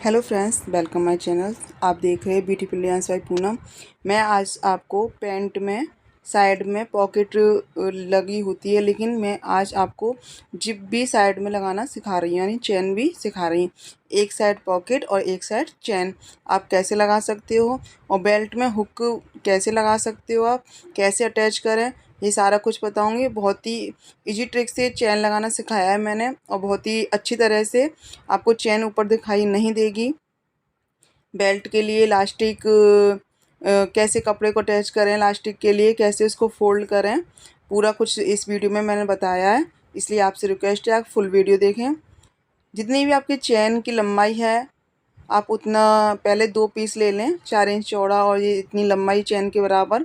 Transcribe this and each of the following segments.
Hello friends, welcome my channel. आप देख रहे हैं ब्यूटीफुल डिजाइन्स बाय पूनम। मैं आज आपको पैंट में साइड में पॉकेट लगी होती है, लेकिन मैं आज आपको जिप भी साइड में लगाना सिखा रही हूँ, यानी चैन भी सिखा रही हूँ। एक साइड पॉकेट और एक साइड चैन आप कैसे लगा सकते हो, और बेल्ट में हुक कैसे लगा सकते हो, आप कैसे अटैच करें, ये सारा कुछ बताऊंगी। बहुत ही इजी ट्रिक से चैन लगाना सिखाया है मैंने, और बहुत ही अच्छी तरह से आपको चैन ऊपर दिखाई नहीं देगी। बेल्ट के लिए इलास्टिक कैसे कपड़े को अटैच करें, इलास्टिक के लिए कैसे उसको फोल्ड करें, पूरा कुछ इस वीडियो में मैंने बताया है। इसलिए आपसे रिक्वेस्ट है आप फुल वीडियो देखें। जितनी भी आपकी चैन की लंबाई है, आप उतना पहले 2 पीस ले लें, 4 इंच चौड़ा और ये इतनी लंबाई चैन के बराबर।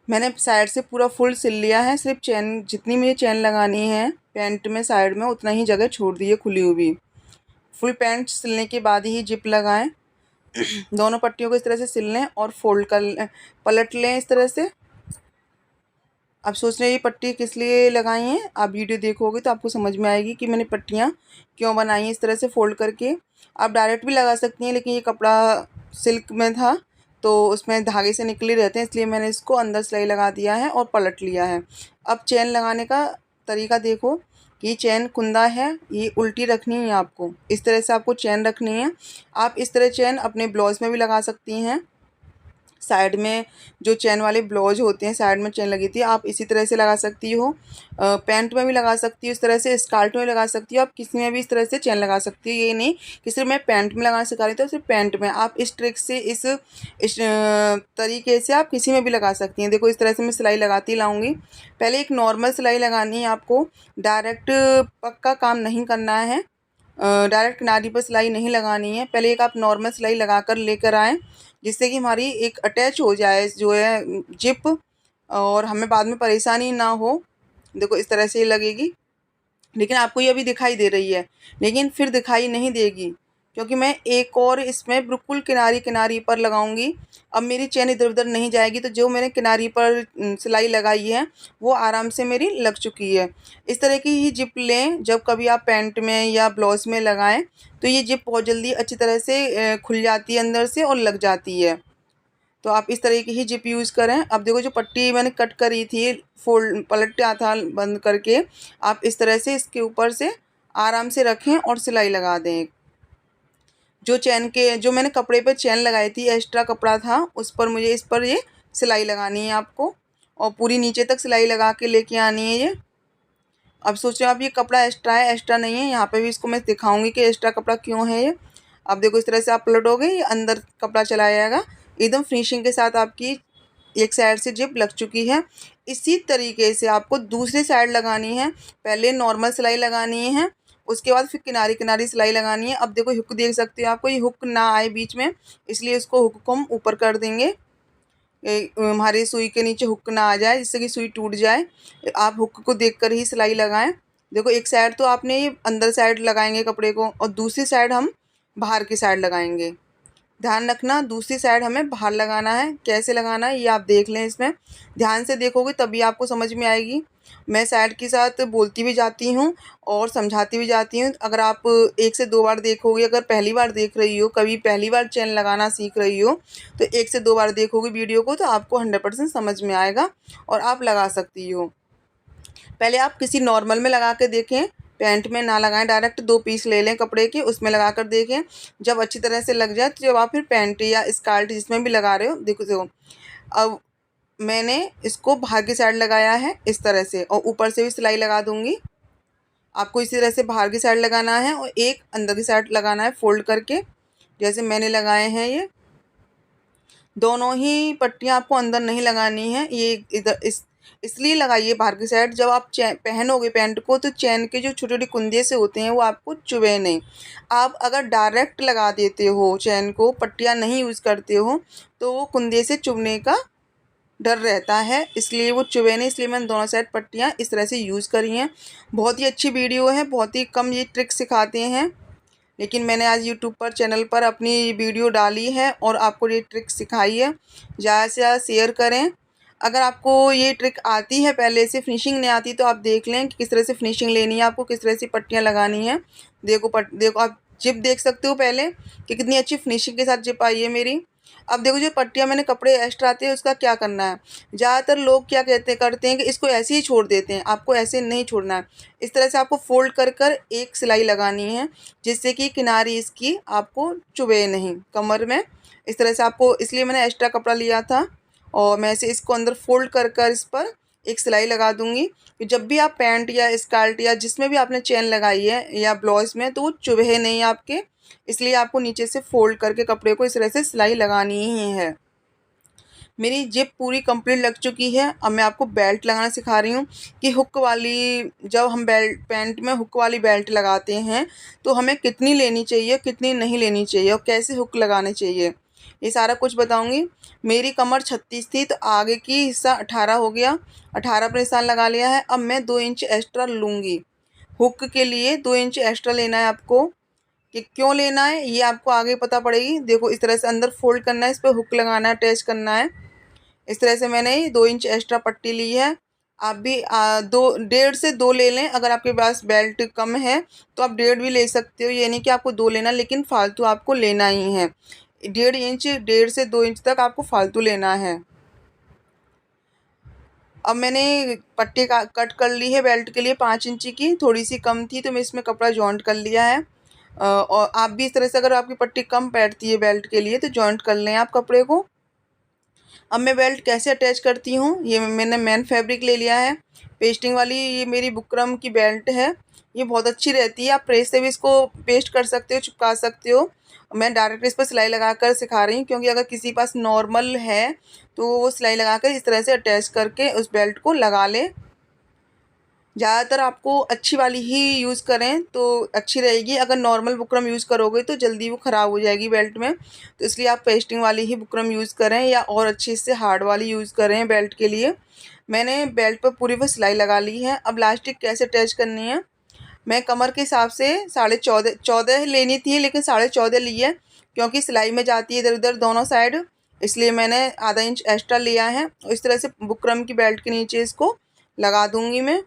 मैंने साइड से पूरा फुल सिल लिया है। सिर्फ चैन जितनी मुझे चैन लगानी है पैंट में साइड में, उतना ही जगह छोड़ दी है खुली हुई। फुल पैंट सिलने के बाद ही जिप लगाएं। दोनों पट्टियों को इस तरह से सिल लें और फोल्ड कर लें, पलट लें इस तरह से। अब सोच रहे हैं ये पट्टी किस लिए लगाई है, आप वीडियो देखोगे तो आपको समझ में आएगी कि मैंने पट्टियाँ क्यों बनाई हैं इस तरह से फोल्ड करके। आप डायरेक्ट भी लगा सकती हैं, लेकिन ये कपड़ा सिल्क में था तो उसमें धागे से निकले रहते हैं, इसलिए मैंने इसको अंदर सिलाई लगा दिया है और पलट लिया है। अब चैन लगाने का तरीका देखो कि चैन कुंदा है, ये उल्टी रखनी है आपको, इस तरह से आपको चैन रखनी है। आप इस तरह चैन अपने ब्लाउज में भी लगा सकती हैं। साइड में जो चैन वाले ब्लाउज होते हैं साइड में चैन लगी थी, आप इसी तरह से लगा सकती हो। पैंट में भी लगा सकती हो इस तरह से, स्कर्ट में भी लगा सकती हो, आप किसी में भी इस तरह से चैन लगा सकती हो। ये नहीं कि सिर्फ मैं पैंट में लगाना सिखा रही थी, तो सिर्फ पैंट में आप इस ट्रिक से इस तरीके से आप किसी में भी लगा सकती हैं। देखो इस तरह से मैं सिलाई लगाती लाऊंगी। पहले एक नॉर्मल सिलाई लगानी है आपको, डायरेक्ट पक्का काम नहीं करना है, डायरेक्ट किनारी पर सिलाई नहीं लगानी है। पहले एक आप नॉर्मल सिलाई लगा कर लेकर आएँ, जिससे कि हमारी एक अटैच हो जाए जो है जिप, और हमें बाद में परेशानी ना हो। देखो इस तरह से ये लगेगी, लेकिन आपको ये अभी दिखाई दे रही है, लेकिन फिर दिखाई नहीं देगी क्योंकि मैं एक और इसमें बिल्कुल किनारी किनारी पर लगाऊंगी। अब मेरी चैन इधर उधर नहीं जाएगी, तो जो मैंने किनारी पर सिलाई लगाई है वो आराम से मेरी लग चुकी है। इस तरह की ही जिप लें, जब कभी आप पैंट में या ब्लाउज में लगाएं तो ये जिप बहुत जल्दी अच्छी तरह से खुल जाती है अंदर से और लग जाती है। तो आप इस तरह की ही जिप यूज़ करें। अब देखो जो पट्टी मैंने कट करी थी, फोल्ड पलटा था बंद करके, आप इस तरह से इसके ऊपर से आराम से रखें और सिलाई लगा दें। जो मैंने कपड़े पे चैन लगाई थी, एक्स्ट्रा कपड़ा था, उस पर मुझे इस पर ये सिलाई लगानी है आपको, और पूरी नीचे तक सिलाई लगा के लेके आनी है ये। अब सोच रहे हो आप ये कपड़ा एक्स्ट्रा है, एक्स्ट्रा नहीं है, यहाँ पे भी इसको मैं दिखाऊंगी कि एक्स्ट्रा कपड़ा क्यों है ये। अब देखो इस तरह से आप पलटोगे, ये अंदर कपड़ा चला जाएगा। एकदम फिनिशिंग के साथ आपकी एक साइड से जिप लग चुकी है। इसी तरीके से आपको दूसरी साइड लगानी है। पहले नॉर्मल सिलाई लगानी है, उसके बाद फिर किनारी किनारी सिलाई लगानी है। अब देखो हुक देख सकते हो, आपको ये हुक ना आए बीच में, इसलिए इसको हुक को हम ऊपर कर देंगे। हमारी सुई के नीचे हुक ना आ जाए, जिससे कि सुई टूट जाए। आप हुक को देखकर ही सिलाई लगाएं। देखो एक साइड तो आपने ये अंदर साइड लगाएंगे कपड़े को, और दूसरी साइड हम बाहर की साइड लगाएंगे। ध्यान रखना दूसरी साइड हमें बाहर लगाना है। कैसे लगाना है ये आप देख लें, इसमें ध्यान से देखोगे तभी आपको समझ में आएगी। मैं साइड के साथ बोलती भी जाती हूँ और समझाती भी जाती हूँ। अगर आप 1 से 2 बार देखोगे, अगर पहली बार देख रही हो, कभी पहली बार चैन लगाना सीख रही हो, तो 1 से 2 बार देखोगे वीडियो को तो आपको 100% समझ में आएगा और आप लगा सकती हो। पहले आप किसी नॉर्मल में लगा के देखें, पैंट में ना लगाएं, डायरेक्ट 2 पीस ले लें कपड़े के, उसमें लगा कर देखें। जब अच्छी तरह से लग जाए तो जब आप फिर पैंट या स्कर्ट जिसमें भी लगा रहे हो, देखो अब मैंने इसको बाहर की साइड लगाया है इस तरह से, और ऊपर से भी सिलाई लगा दूंगी। आपको इसी तरह से बाहर की साइड लगाना है और एक अंदर की साइड लगाना है फोल्ड करके, जैसे मैंने लगाए हैं ये। दोनों ही पट्टियाँ आपको अंदर नहीं लगानी है, ये इधर इसलिए लगाइए बाहर की साइड। जब आप पहनोगे पैंट को तो चैन के जो छोटे छोटे कुंदे से होते हैं वो आपको चुभे नहीं। आप अगर डायरेक्ट लगा देते हो चैन को, पट्टियाँ नहीं यूज़ करते हो, तो वो कुंदे से चुभने का डर रहता है, इसलिए वो चुभे नहीं। इसलिए मैंने दोनों साइड पट्टियाँ इस तरह से यूज़ करी हैं। बहुत ही अच्छी वीडियो है, बहुत ही कम ये ट्रिक सिखाते हैं, लेकिन मैंने आज यूट्यूब पर चैनल पर अपनी वीडियो डाली है और आपको ये ट्रिक सिखाई है। ज़्यादा से ज़्यादा शेयर करें। अगर आपको ये ट्रिक आती है, पहले से फिनिशिंग नहीं आती, तो आप देख लें कि किस तरह से फिनिशिंग लेनी है आपको, किस तरह से पट्टियाँ लगानी है। देखो आप जिप देख सकते हो पहले कि कितनी अच्छी फिनिशिंग के साथ जिप आई है मेरी। अब देखो जो पट्टियाँ मैंने कपड़े एक्स्ट्रा आते हैं उसका क्या करना है। ज़्यादातर लोग क्या करते हैं कि इसको ऐसे ही छोड़ देते हैं, आपको ऐसे नहीं छोड़ना है। इस तरह से आपको फोल्ड कर कर एक सिलाई लगानी है, जिससे कि किनारी इसकी आपको चुभे नहीं कमर में। इस तरह से आपको, इसलिए मैंने एक्स्ट्रा कपड़ा लिया था और मैं इसे इसको अंदर फोल्ड कर कर इस पर एक सिलाई लगा दूंगी। कि जब भी आप पैंट या स्कर्ट या जिसमें भी आपने चेन लगाई है या ब्लाउज में, तो वो चुभे नहीं आपके, इसलिए आपको नीचे से फोल्ड करके कपड़े को इस तरह से सिलाई लगानी ही है। मेरी जिप पूरी कंप्लीट लग चुकी है। अब मैं आपको बेल्ट लगाना सिखा रही हूँ कि हुक वाली, जब हम बेल्ट पैंट में हुक वाली बेल्ट लगाते हैं तो हमें कितनी लेनी चाहिए, कितनी नहीं लेनी चाहिए और कैसे हुक लगाने चाहिए, ये सारा कुछ बताऊंगी। मेरी कमर 36 थी तो आगे की हिस्सा 18 हो गया, 18 पर निशान लगा लिया है। अब मैं 2 इंच एक्स्ट्रा लूँगी। हुक के लिए 2 इंच एक्स्ट्रा लेना है आपको। कि क्यों लेना है ये आपको आगे पता पड़ेगी। देखो इस तरह से अंदर फोल्ड करना है, इस पर हुक लगाना है, अटैच करना है। इस तरह से मैंने 2 इंच एक्स्ट्रा पट्टी ली है। आप भी 1.5 से 2 ले लें। अगर आपके पास बेल्ट कम है तो आप 1.5 भी ले सकते हो, ये नहीं कि आपको 2 लेना, लेकिन फालतू आपको लेना ही है। 1.5 इंच, 1.5 से 2 इंच तक आपको फालतू लेना है। अब मैंने पट्टी का कट कर ली है बेल्ट के लिए 5 इंची की, थोड़ी सी कम थी तो मैं इसमें कपड़ा जॉइंट कर लिया है। और आप भी इस तरह से, अगर आपकी पट्टी कम बैठती है बेल्ट के लिए तो जॉइंट कर लें आप कपड़े को। अब मैं बेल्ट कैसे अटैच करती हूँ, ये मैंने मैन फैब्रिक ले लिया है पेस्टिंग वाली। ये मेरी बुकरम की बेल्ट है, ये बहुत अच्छी रहती है। आप प्रेस से भी इसको पेस्ट कर सकते हो, चिपका सकते हो। मैं डायरेक्ट इस पर सिलाई लगा कर सिखा रही हूँ, क्योंकि अगर किसी के पास नॉर्मल है तो वो सिलाई लगा कर इस तरह से अटैच करके उस बेल्ट को लगा ले। ज़्यादातर आपको अच्छी वाली ही यूज़ करें तो अच्छी रहेगी। अगर नॉर्मल बुकरम यूज़ करोगे तो जल्दी वो ख़राब हो जाएगी बेल्ट में, तो इसलिए आप पेस्टिंग वाली ही बुकरम यूज़ करें या और अच्छी इससे हार्ड वाली यूज़ करें बेल्ट के लिए। मैंने बेल्ट पर पूरी वो सिलाई लगा ली है। अब लास्टिक कैसे अटैच करनी है, मैं कमर के हिसाब से 14.5 लेनी थी, लेकिन 14.5 ली है, क्योंकि सिलाई में जाती है इधर उधर दोनों साइड, इसलिए मैंने आधा इंच एक्स्ट्रा लिया है। इस तरह से बुकरम की बेल्ट के नीचे इसको लगा दूंगी मैं,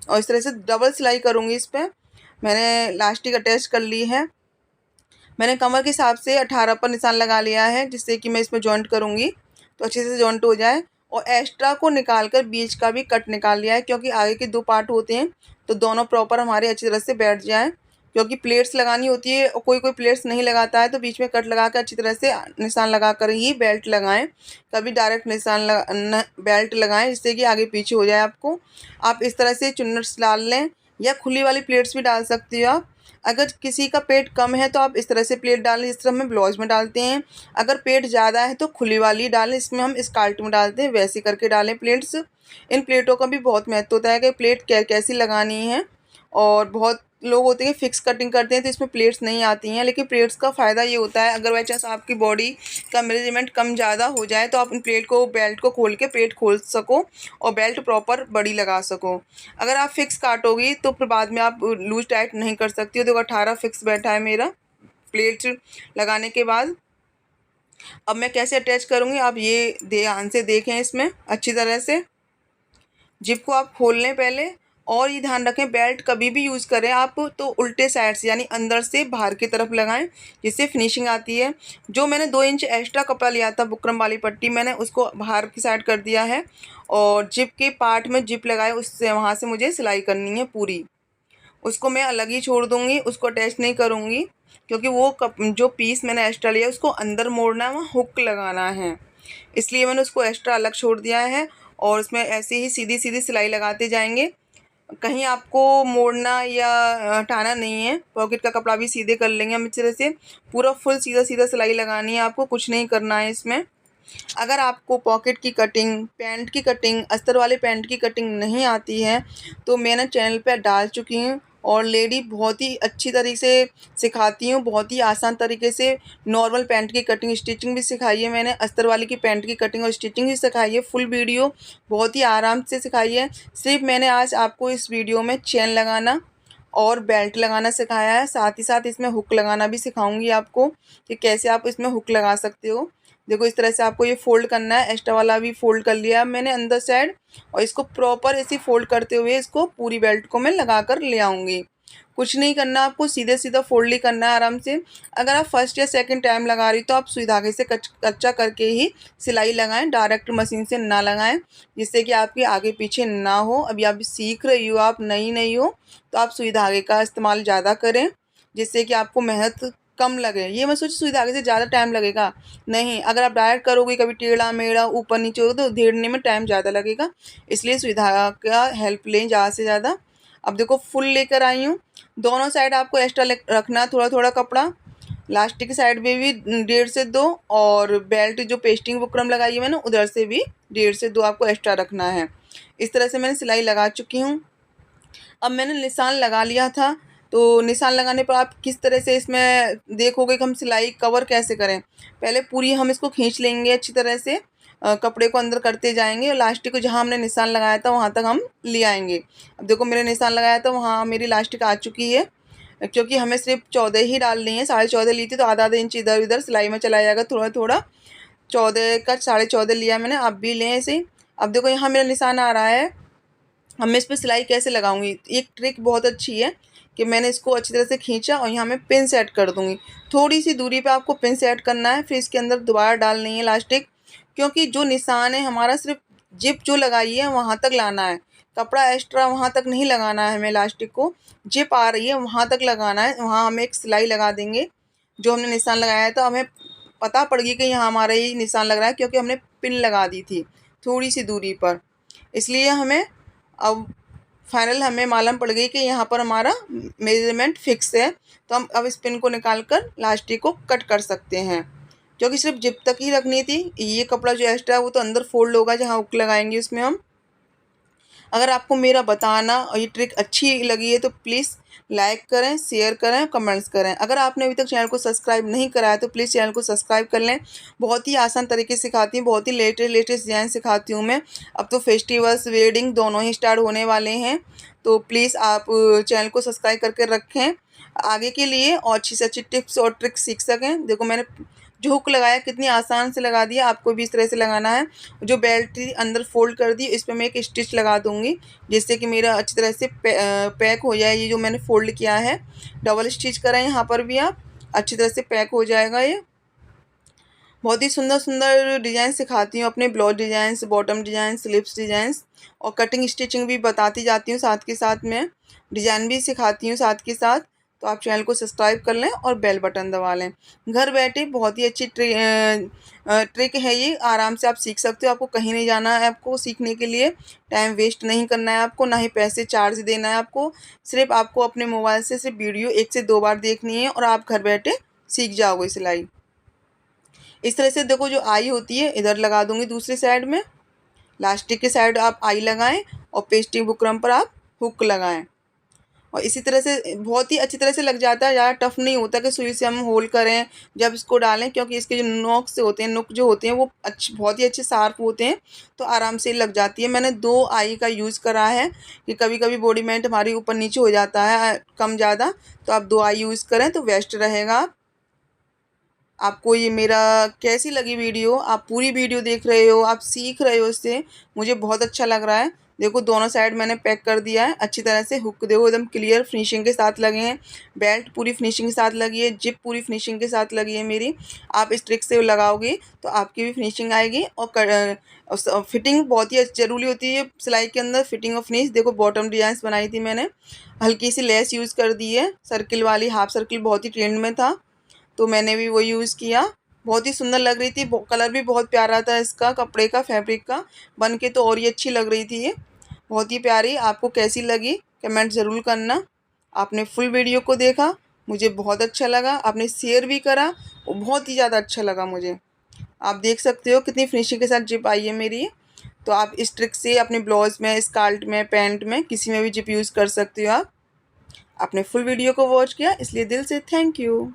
और इस तरह से डबल सिलाई करूँगी इस पर। मैंने लास्टिक अटैच कर ली है। मैंने कमर के हिसाब से 18 पर निशान लगा लिया है, जिससे कि मैं इसमें जॉइंट करूँगी तो अच्छे से जॉइंट हो जाए। और एक्स्ट्रा को निकाल कर बीच का भी कट निकाल लिया है, क्योंकि आगे के 2 पार्ट होते हैं तो दोनों प्रॉपर हमारे अच्छी तरह से बैठ जाएँ। क्योंकि प्लेट्स लगानी होती है और कोई कोई प्लेट्स नहीं लगाता है, तो बीच में कट लगा कर अच्छी तरह से निशान लगा कर ही बेल्ट लगाएं। कभी डायरेक्ट बेल्ट लगाएं, जिससे कि आगे पीछे हो जाए आपको। आप इस तरह से चुन्नट्स डाल लें या खुली वाली प्लेट्स भी डाल सकती हो आप। अगर किसी का पेट कम है तो आप इस तरह से प्लेट डालें, जिस तरह हम ब्लाउज में डालते हैं। अगर पेट ज़्यादा है तो खुली वाली डालें, इसमें हम स्कर्ट में डालते हैं वैसे करके डालें प्लेट्स। इन प्लेटों का भी बहुत महत्व होता है कि प्लेट कैसी लगानी है। और बहुत लोग होते हैं फिक्स कटिंग करते हैं तो इसमें प्लेट्स नहीं आती हैं, लेकिन प्लेट्स का फ़ायदा ये होता है, अगर बाई चांस आपकी बॉडी का मेजरमेंट कम ज़्यादा हो जाए तो आप इन प्लेट को, बेल्ट को खोल के पेट खोल सको और बेल्ट प्रॉपर बड़ी लगा सको। अगर आप फिक्स काटोगी तो फिर बाद में आप लूज टाइट नहीं कर सकती हो। देखो 18 फिक्स बैठा है मेरा प्लेट लगाने के बाद। अब मैं कैसे अटैच करूँगी आप ये ध्यान से देखें। इसमें अच्छी तरह से जिप को आप खोल लें पहले, और ये ध्यान रखें बेल्ट कभी भी यूज़ करें आप तो उल्टे साइड से, यानी अंदर से बाहर की तरफ लगाएं, जिससे फिनिशिंग आती है। जो मैंने 2 इंच एक्स्ट्रा कपड़ा लिया था बुकरम वाली पट्टी, मैंने उसको बाहर की साइड कर दिया है और जिप के पार्ट में जिप लगाए, उससे वहाँ से मुझे सिलाई करनी है पूरी। उसको मैं अलग ही छोड़ दूँगी, उसको अटैच नहीं करूँगी, क्योंकि वो जो पीस मैंने एक्स्ट्रा लिया उसको अंदर मोड़ना है, वहाँ हुक लगाना है, इसलिए मैंने उसको एक्स्ट्रा अलग छोड़ दिया है। और उसमें ऐसे ही सीधी सीधी सिलाई लगाते जाएंगे, कहीं आपको मोड़ना या हटाना नहीं है। पॉकेट का कपड़ा भी सीधे कर लेंगे हम इस तरह से, पूरा फुल सीधा सीधा सिलाई लगानी है आपको, कुछ नहीं करना है इसमें। अगर आपको पॉकेट की कटिंग, पैंट की कटिंग, अस्तर वाले पैंट की कटिंग नहीं आती है तो मैंने चैनल पर डाल चुकी हूँ और लेडी बहुत ही अच्छी तरीके से सिखाती हूँ, बहुत ही आसान तरीके से। नॉर्मल पैंट की कटिंग स्टिचिंग भी सिखाई है मैंने, अस्तर वाली की पैंट की कटिंग और स्टिचिंग भी सिखाई है, फुल वीडियो बहुत ही आराम से सिखाई है। सिर्फ मैंने आज आपको इस वीडियो में चेन लगाना और बेल्ट लगाना सिखाया है, साथ ही साथ इसमें हुक लगाना भी सिखाऊंगी आपको कि कैसे आप इसमें हुक लगा सकते हो। देखो इस तरह से आपको ये फोल्ड करना है। एक्स्ट्रा वाला भी फोल्ड कर लिया मैंने अंदर साइड, और इसको प्रॉपर ऐसे फोल्ड करते हुए इसको पूरी बेल्ट को मैं लगा कर ले आऊँगी। कुछ नहीं करना आपको, सीधे सीधा फोल्ड ही करना है आराम से। अगर आप फर्स्ट या सेकंड टाइम लगा रही तो आप सुई धागे से कच्चा करके ही सिलाई लगाएं, डायरेक्ट मशीन से ना लगाएं, जिससे कि आपके आगे पीछे ना हो। अभी आप सीख रही हो, आप नई हो, तो आप सुई धागे का इस्तेमाल ज़्यादा करें, जिससे कि आपको मेहनत कम लगे। ये मत सोचिए सुई धागे से ज़्यादा टाइम लगेगा, नहीं। अगर आप डायरेक्ट करोगे कभी टेढ़ा मेढ़ा ऊपर नीचे हो तो धेड़ने में टाइम ज़्यादा लगेगा, इसलिए सुई धागा का हेल्प लें ज़्यादा से ज़्यादा। अब देखो फुल लेकर आई हूँ, दोनों साइड आपको एक्स्ट्रा रखना थोड़ा थोड़ा कपड़ा। लास्टिक की साइड में भी 1.5 से 2, और बेल्ट जो पेस्टिंग बुकरम लगाई है मैंने उधर से भी 1.5 से 2 आपको एक्स्ट्रा रखना है। इस तरह से मैंने सिलाई लगा चुकी हूँ। अब मैंने निशान लगा लिया था, तो निशान लगाने पर आप किस तरह से इसमें देखोगे कि हम सिलाई कवर कैसे करें। पहले पूरी हम इसको खींच लेंगे अच्छी तरह से, कपड़े को अंदर करते जाएंगे और लास्टिक को जहाँ हमने निशान लगाया था वहाँ तक हम ले आएंगे। अब देखो मेरे निशान लगाया था वहाँ मेरी लास्टिक आ चुकी है, क्योंकि हमें सिर्फ 14 ही डालनी है। 14.5 ली थी तो आधा इंच इधर उधर सिलाई में चला जाएगा थोड़ा थोड़ा। 14 का 14.5 लिया मैंने, आप भी लें ऐसे ही। अब देखो यहाँ मेरा निशान आ रहा है, अब मैं इस पर सिलाई कैसे लगाऊंगी। एक ट्रिक बहुत अच्छी है कि मैंने इसको अच्छी तरह से खींचा और यहाँ मैं पिन सेट कर दूंगी। थोड़ी सी दूरी पे आपको पिन सेट करना है, फिर इसके अंदर दोबारा डालनी है लास्टिक, क्योंकि जो निशान है हमारा सिर्फ जिप जो लगाई है वहाँ तक लाना है, कपड़ा एक्स्ट्रा वहाँ तक नहीं लगाना है हमें। लास्टिक को जिप आ रही है वहाँ तक लगाना है, वहाँ हम एक सिलाई लगा देंगे। जो हमने निशान लगाया था हमें पता पड़ गई कि यहाँ हमारा ही निशान लग रहा है, क्योंकि हमने पिन लगा दी थी थोड़ी सी दूरी पर, इसलिए हमें अब फाइनल हमें मालूम पड़ गई कि यहाँ पर हमारा मेजरमेंट फिक्स है। तो हम अब इस पिन को निकाल कर लास्टिक को कट कर सकते हैं, क्योंकि सिर्फ जिप तक ही रखनी थी। ये कपड़ा जो एक्स्ट्रा है वो तो अंदर फोल्ड होगा जहाँ हुक लगाएंगे उसमें हम। अगर आपको मेरा बताना और ये ट्रिक अच्छी लगी है तो प्लीज़ लाइक करें, शेयर करें, कमेंट्स करें। अगर आपने अभी तक चैनल को सब्सक्राइब नहीं करा है तो प्लीज़ चैनल को सब्सक्राइब कर लें। बहुत ही आसान तरीके से सिखाती हूँ, बहुत ही लेटेस्ट डिज़ाइन सिखाती हूँ मैं। अब तो फेस्टिवल्स वेडिंग दोनों ही स्टार्ट होने वाले हैं, तो प्लीज़ आप चैनल को सब्सक्राइब करके रखें आगे के लिए, और अच्छी से अच्छी टिप्स और ट्रिक्स सीख सकें। देखो मैंने जो हुक लगाया कितनी आसान से लगा दिया, आपको भी इस तरह से लगाना है। जो बेल्ट अंदर फोल्ड कर दी इस पर मैं एक स्टिच लगा दूंगी, जिससे कि मेरा अच्छी तरह से पैक हो जाए। ये जो मैंने फोल्ड किया है डबल स्टिच करें, यहाँ पर भी आप अच्छी तरह से पैक हो जाएगा। ये बहुत ही सुंदर सुंदर डिज़ाइन सिखाती हूँ, अपने blouse designs, bottom design, slips designs, और कटिंग स्टिचिंग भी बताती जाती हूँ साथ के साथ में, डिज़ाइन भी सिखाती हूँ साथ के साथ। तो आप चैनल को सब्सक्राइब कर लें और बेल बटन दबा लें। घर बैठे बहुत ही अच्छी ट्रिक है ये, आराम से आप सीख सकते हो। आपको कहीं नहीं जाना है, आपको सीखने के लिए टाइम वेस्ट नहीं करना है आपको, ना ही पैसे चार्ज देना है आपको। सिर्फ आपको अपने मोबाइल से सिर्फ वीडियो 1 से 2 बार देखनी है और आप घर बैठे सीख जाओगे सिलाई। इस तरह से देखो जो आई होती है इधर लगा दूंगी दूसरी साइड में, लास्टिक के साइड आप आई लगाएं और पेस्टिंग बुकरम पर आप हुक लगाएं, और इसी तरह से बहुत ही अच्छी तरह से लग जाता है। ज़्यादा टफ नहीं होता कि सुई से हम होल करें जब इसको डालें, क्योंकि इसके जो नोक से होते हैं, नुक जो होते हैं वो बहुत ही अच्छे शार्प होते हैं, तो आराम से लग जाती है। मैंने 2 आई का यूज़ करा है कि कभी कभी बॉडी मेंट हमारी ऊपर नीचे हो जाता है कम ज़्यादा, तो आप 2 आई यूज़ करें तो बेस्ट रहेगा। आपको ये मेरा कैसी लगी वीडियो, आप पूरी वीडियो देख रहे हो, आप सीख रहे हो इससे, मुझे बहुत अच्छा लग रहा है। देखो दोनों साइड मैंने पैक कर दिया है अच्छी तरह से। हुक देखो एकदम क्लियर फिनिशिंग के साथ लगे हैं, बेल्ट पूरी फिनिशिंग के साथ लगी है, जिप पूरी फिनिशिंग के साथ लगी है मेरी। आप इस ट्रिक से लगाओगे तो आपकी भी फिनिशिंग आएगी, और फिटिंग बहुत ही ज़रूरी होती है सिलाई के अंदर, फिटिंग और फिनिश। देखो बॉटम डिजाइन बनाई थी मैंने, हल्की सी लेस यूज़ कर दी है, सर्किल वाली, हाफ सर्किल बहुत ही ट्रेंड में था तो मैंने भी वो यूज़ किया। बहुत ही सुंदर लग रही थी, कलर भी बहुत प्यारा था इसका, कपड़े का, फैब्रिक का, बन के तो और ही अच्छी लग रही थी ये, बहुत ही प्यारी। आपको कैसी लगी कमेंट ज़रूर करना। आपने फुल वीडियो को देखा, मुझे बहुत अच्छा लगा, आपने शेयर भी करा, वो बहुत ही ज़्यादा अच्छा लगा मुझे। आप देख सकते हो कितनी फिनिशिंग के साथ जिप आई है मेरी। तो आप इस ट्रिक से अपने ब्लाउज में, स्कर्ट में, पैंट में, किसी में भी जिप यूज़ कर सकते हो। आप आपने फुल वीडियो को वॉच किया इसलिए दिल से थैंक यू।